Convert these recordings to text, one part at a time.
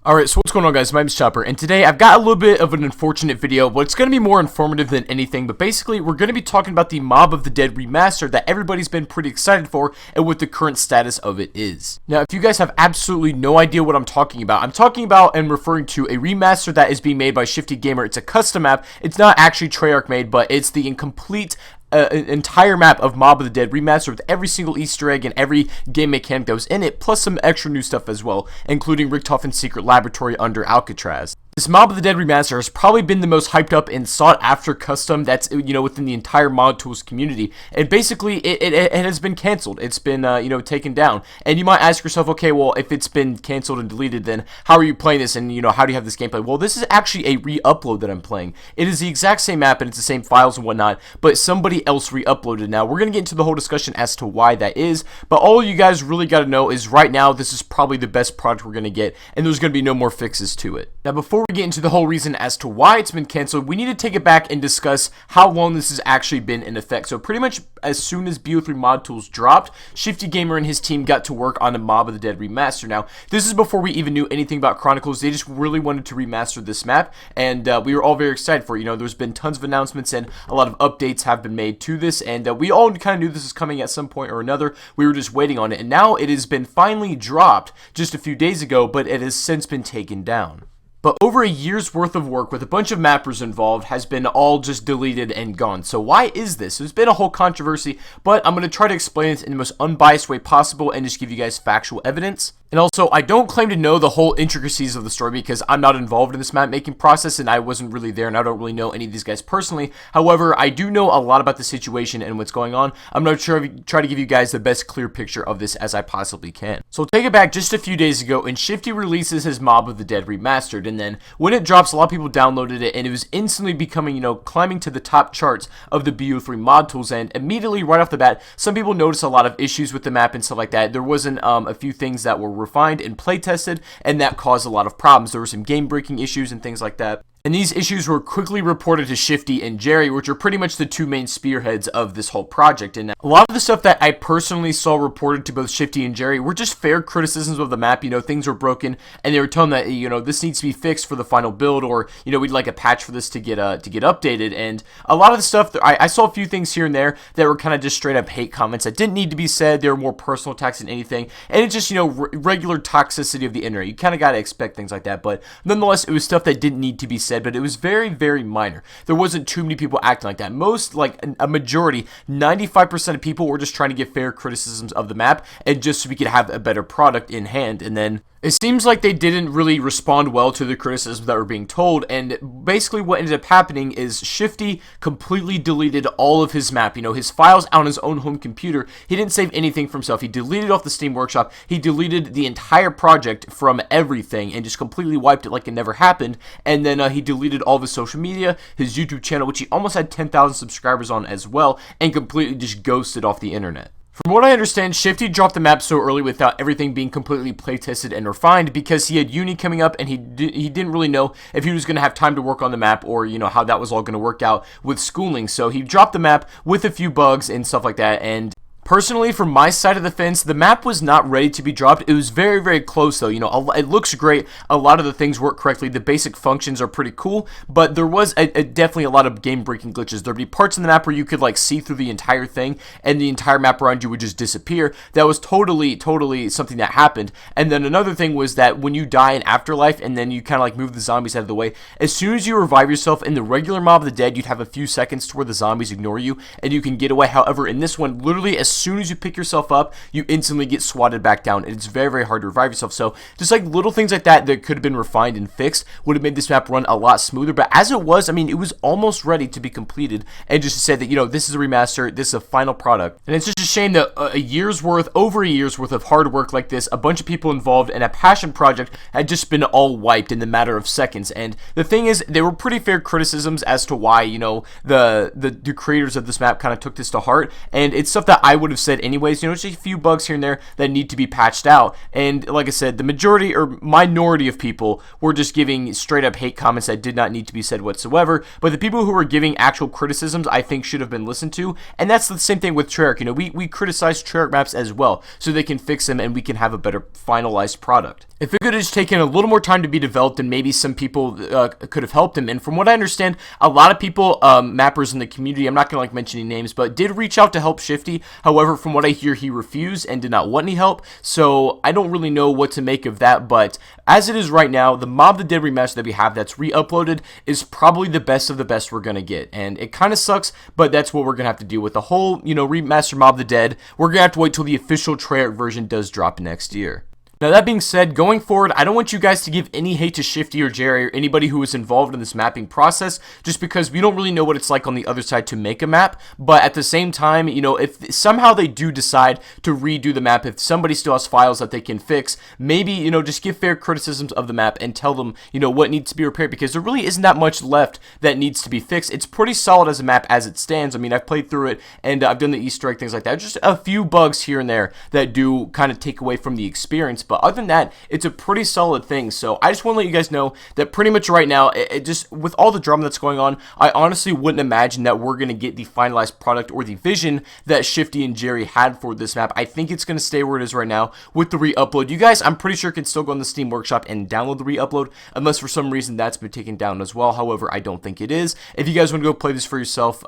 Alright, so what's going on, guys? My name's Chopper, and today I've got a little bit of an unfortunate video, but it's going to be more informative than anything. But basically, we're going to be talking about the Mob of the Dead remaster that everybody's been pretty excited for, and what the current status of it is. Now, if you guys have absolutely no idea what I'm talking about and referring to a remaster that is being made by Shifty Gamer. It's a custom map. It's not actually Treyarch made, but it's the incomplete entire map of Mob of the Dead remastered with every single Easter egg and every game mechanic that was in it, plus some extra new stuff as well, including Richtofen's secret laboratory under Alcatraz. This Mob of the Dead remaster has probably been the most hyped up and sought after custom that's, within the entire mod tools community. And basically, it has been canceled. It's been, taken down. And you might ask yourself, okay, well, if it's been canceled and deleted, then how are you playing this? And, how do you have this gameplay? Well, this is actually a re-upload that I'm playing. It is the exact same map and it's the same files and whatnot, but somebody else re-uploaded. Now, we're going to get into the whole discussion as to why that is, but all you guys really got to know is right now, this is probably the best product we're going to get, and there's going to be no more fixes to it. Now, before we get into the whole reason as to why it's been canceled, we need to take it back and discuss how long this has actually been in effect. So pretty much as soon as BO3 mod tools dropped, Shifty Gamer and his team got to work on a Mob of the Dead remaster. Now, this is before we even knew anything about Chronicles. They just really wanted to remaster this map, and we were all very excited for it. There's been tons of announcements and a lot of updates have been made to this, and we all kind of knew this was coming at some point or another. We were just waiting on it, and now it has been finally dropped just a few days ago, but it has since been taken down. But over a year's worth of work with a bunch of mappers involved has been all just deleted and gone. So why is this? There's been a whole controversy, but I'm going to try to explain it in the most unbiased way possible and just give you guys factual evidence. And also, I don't claim to know the whole intricacies of the story because I'm not involved in this map making process and I wasn't really there and I don't really know any of these guys personally. However, I do know a lot about the situation and what's going on. I'm going to try to give you guys the best clear picture of this as I possibly can. So take it back just a few days ago and Shifty releases his Mob of the Dead remastered, and then when it drops, a lot of people downloaded it and it was instantly becoming, climbing to the top charts of the BO3 mod tools, and immediately right off the bat, some people noticed a lot of issues with the map and stuff like that. There wasn't a few things that were refined and play tested, and that caused a lot of problems. There were some game breaking issues and things like that. And these issues were quickly reported to Shifty and Jerri, which are pretty much the two main spearheads of this whole project. And a lot of the stuff that I personally saw reported to both Shifty and Jerri were just fair criticisms of the map. Things were broken, and they were telling that, this needs to be fixed for the final build, or, we'd like a patch for this to get updated. And a lot of the stuff, I saw a few things here and there that were kind of just straight up hate comments that didn't need to be said. They were more personal attacks than anything. And it's just, regular toxicity of the internet. You kind of got to expect things like that. But nonetheless, it was stuff that didn't need to be said, but it was very, very minor. There wasn't too many people acting like that. Most, like a majority, 95% of people were just trying to give fair criticisms of the map, and just so we could have a better product in hand. And then it seems like they didn't really respond well to the criticisms that were being told, and basically what ended up happening is Shifty completely deleted all of his map, his files on his own home computer. He didn't save anything for himself. He deleted off the Steam Workshop. He deleted the entire project from everything and just completely wiped it like it never happened. And then he deleted all of his social media, his YouTube channel, which he almost had 10,000 subscribers on as well, and completely just ghosted off the internet. From what I understand, Shifty dropped the map so early without everything being completely playtested and refined because he had uni coming up and he didn't really know if he was going to have time to work on the map, or, how that was all going to work out with schooling. So he dropped the map with a few bugs and stuff like that, and personally, from my side of the fence, the map was not ready to be dropped. It was very, very close, though. It looks great. A lot of the things work correctly. The basic functions are pretty cool, but there was definitely a lot of game-breaking glitches. There'd be parts in the map where you could, see through the entire thing, and the entire map around you would just disappear. That was totally something that happened. And then another thing was that when you die in Afterlife, and then you kind of, move the zombies out of the way, as soon as you revive yourself in the regular Mob of the Dead, you'd have a few seconds to where the zombies ignore you, and you can get away. However, in this one, literally, as soon as you pick yourself up, you instantly get swatted back down, and it's very, very hard to revive yourself. So just little things like that could have been refined and fixed would have made this map run a lot smoother. But as it was, it was almost ready to be completed, and just said that, this is a remaster, this is a final product. And it's just a shame that over a year's worth of hard work like this, a bunch of people involved, and a passion project had just been all wiped in the matter of seconds. And the thing is, they were pretty fair criticisms as to why, the creators of this map kind of took this to heart, and it's stuff that I would have said anyways. You know, just a few bugs here and there that need to be patched out. And like I said, the majority or minority of people were just giving straight up hate comments that did not need to be said whatsoever. But the people who were giving actual criticisms, I think, should have been listened to. And that's the same thing with Treyarch. You know, we criticize Treyarch maps as well, so they can fix them and we can have a better finalized product. If it could have just taken a little more time to be developed, then maybe some people could have helped him. And from what I understand, a lot of people, mappers in the community, I'm not going to like mention any names, but did reach out to help Shifty. However, from what I hear, he refused and did not want any help. So I don't really know what to make of that. But as it is right now, the MotD Remaster that we have that's re-uploaded is probably the best of the best we're going to get. And it kind of sucks, but that's what we're going to have to do with the whole, you know, remaster MotD. We're going to have to wait till the official Treyarch version does drop next year. Now, that being said, going forward, I don't want you guys to give any hate to Shifty or Jerri or anybody who was involved in this mapping process, just because we don't really know what it's like on the other side to make a map. But at the same time, you know, if somehow they do decide to redo the map, if somebody still has files that they can fix, maybe, you know, just give fair criticisms of the map and tell them, you know, what needs to be repaired, because there really isn't that much left that needs to be fixed. It's pretty solid as a map as it stands. I mean, I've played through it and I've done the Easter egg, things like that. Just a few bugs here and there that do kind of take away from the experience. But other than that, it's a pretty solid thing. So I just want to let you guys know that pretty much right now, it just, with all the drama that's going on, I honestly wouldn't imagine that we're going to get the finalized product or the vision that Shifty and Jerri had for this map. I think it's going to stay where it is right now with the re-upload. You guys, I'm pretty sure, can still go on the Steam Workshop and download the re-upload, unless for some reason that's been taken down as well. However, I don't think it is. If you guys want to go play this for yourself,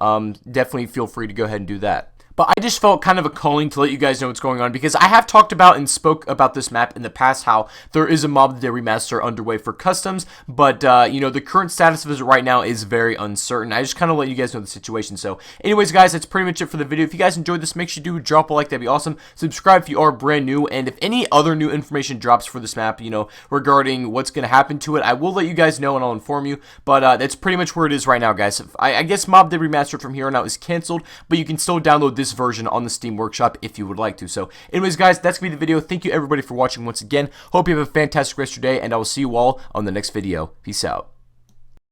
definitely feel free to go ahead and do that. But I just felt kind of a calling to let you guys know what's going on, because I have talked about and spoke about this map in the past, how there is a MotD Remaster underway for customs, but, you know, the current status of it right now is very uncertain. I just kind of let you guys know the situation. So anyways, guys, that's pretty much it for the video. If you guys enjoyed this, make sure you do drop a like. That'd be awesome. Subscribe if you are brand new, and if any other new information drops for this map, you know, regarding what's going to happen to it, I will let you guys know and I'll inform you. But that's pretty much where it is right now, guys. I guess MotD Remastered from here on out is canceled, but you can still download this version on the Steam Workshop if you would like to. So anyways, guys, that's gonna be the video. Thank you everybody for watching once again. Hope you have a fantastic rest of your day, and I will see you all on the next video. Peace out.